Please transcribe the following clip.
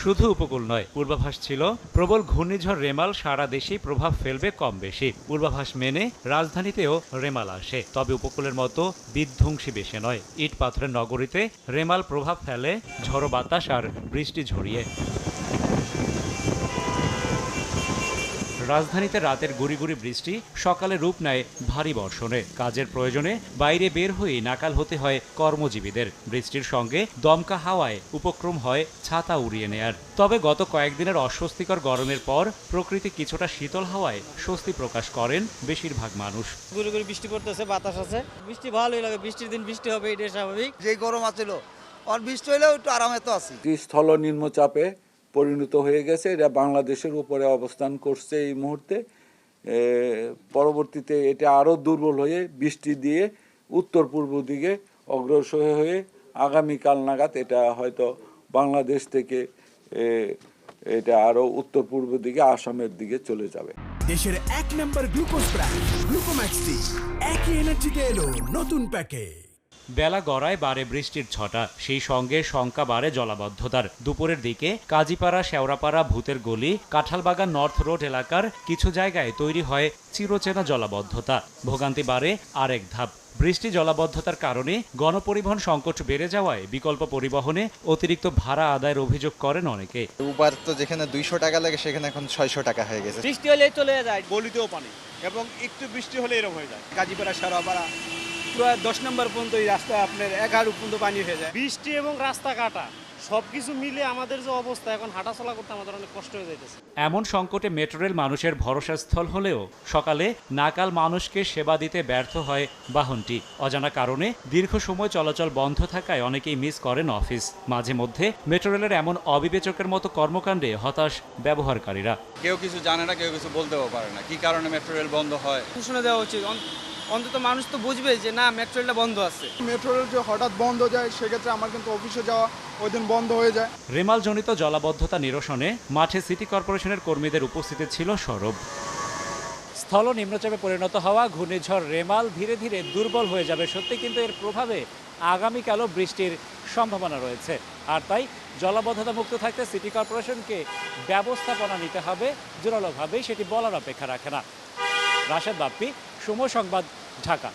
শুধু উপকূল নয়, পূর্বাভাস ছিল প্রবল ঘূর্ণিঝড় রেমাল সারা দেশেই প্রভাব ফেলবে কম বেশি। পূর্বাভাস মেনে রাজধানীতেও রেমাল আসে, তবে উপকূলের মতো বিধ্বংসী বেশি নয়। ইট পাথরের নগরীতে রেমাল প্রভাব ফেলে ঝড়ো বাতাস আর বৃষ্টি ঝরিয়ে। রাজধানীতে রাতের গুড়ি গুড়ি বৃষ্টি সকালে রূপ নেয় ভারী বর্ষণে। কাজের প্রয়োজনে বাইরে বের হয়েই নাকাল হতে হয় কর্মজীবীদের। বৃষ্টির সঙ্গে দমকা হাওয়ায় উপক্রম হয় ছাতা উড়িয়ে নেয়ার। তবে গত কয়েকদিনের অস্বস্তিকর গরমের পর প্রকৃতি কিছুটা শীতল হাওয়ায় স্বস্তি প্রকাশ করেন বেশিরভাগ মানুষ। গুড়ি গুড়ি বৃষ্টি পড়তেছে, বাতাস আছে, বৃষ্টি ভালোই লাগে। বৃষ্টির দিন বৃষ্টি হবে, এটা স্বাভাবিক। যে গরম আছিল আর বৃষ্টি হইলেও একটু আরামে তো আছি। স্থল নিম্নচাপে পরিণত হয়ে গেছে, এটা বাংলাদেশের উপরে অবস্থান করছে এই মুহূর্তে। পরবর্তীতে এটা আরও দুর্বল হয়ে বৃষ্টি দিয়ে উত্তর পূর্ব দিকে অগ্রসর হয়ে আগামীকাল নাগাদ এটা হয়তো বাংলাদেশ থেকে এটা আরও উত্তর পূর্ব দিকে আসামের দিকে চলে যাবে। দেশের 1 নম্বর গ্লুকোজ ব্র্যান্ড গ্লুকোম্যাক্সটি একই এনার্জিতে এলো নতুন প্যাকে। বেলা গড়ায় বাড়ে বৃষ্টির ছটা, সেই সঙ্গে শঙ্কা বাড়ে জলাবদ্ধতার। দুপুরের দিকে কাজীপাড়া, শেওড়াপাড়া, ভূতের গলি, কাঁঠালবাগান নর্থ রোড এলাকার কিছু জায়গায় তৈরি হয় চিরচেনা জলাবদ্ধতা। ভোগান্তি বাড়ে আরেক ধাপ। বৃষ্টি জলাবদ্ধতার কারণে গণপরিবহন সংকট বেড়ে যাওয়ায় বিকল্প পরিবহনে অতিরিক্ত ভাড়া আদায়ের অভিযোগ করেন অনেকে। উবার তো যেখানে 200 টাকা লাগে সেখানে এখন 600 টাকা হয়ে গেছে। বৃষ্টি হলে চলে যায়, গলিতেও পানি এবং একটু বৃষ্টি হলে এরকম হয়ে যায়। কাজীপাড়া, শেওড়াপাড়া পুরো 10 নম্বর পর্যন্ত এই রাস্তা আপনার 11 পর্যন্ত পানি হয়ে যায়। বৃষ্টি এবং রাস্তা কাটা সবকিছু মিলে আমাদের যে অবস্থা, এখন হাঁটাচলা করতে আমাদের অনেক কষ্ট হয়ে যাইতেছে। এমন সংকটে মেট্রো রেল মানুষের ভরসাস্থল হলেও সকালে নাকাল মানুষকে সেবা দিতে ব্যর্থ হয় বাহনটি। অজানা কারণে দীর্ঘ সময় চলাচল বন্ধ থাকায় অনেকেই মিস করেন অফিস। মাঝে মধ্যে মেট্রো রেলের এমন অবিবেচকের মতো কর্মকাণ্ডে হতাশ ব্যবহারকারীরা। কেউ কিছু জানে না, কেউ কিছু বলতেও পারে না কি কারণে মেট্রো রেল বন্ধ হয়। ঘোষণা দেওয়া উচিত, অন্তত মানুষ তো বুঝবে যে না, মেট্রো রেলটা বন্ধ আছে। মেট্রো রেল যে হঠাৎ বন্ধ যায়, সেক্ষেত্রে আমার কিন্তু অফিসে যাওয়া ওই দিন বন্ধ হয়ে যায়। রেমালজনিত জলাবদ্ধতা নিরসনে মাঠে সিটি কর্পোরেশনের কর্মীদের উপস্থিতি ছিল সরব। স্থল নিম্নচাপে পরিণত হওয়া ঘূর্ণিঝড় রেমাল ধীরে ধীরে দুর্বল হয়ে যাবে সত্যি, কিন্তু এর প্রভাবে আগামীকালও বৃষ্টির সম্ভাবনা রয়েছে। আর তাই জলাবদ্ধতা মুক্ত থাকতে সিটি কর্পোরেশনকে ব্যবস্থাপনা নিতে হবে জোরালোভাবেই, সেটি বলার অপেক্ষা রাখে না। রাশেদ বাপ্পি, সময় সংবাদ, ঢাকা।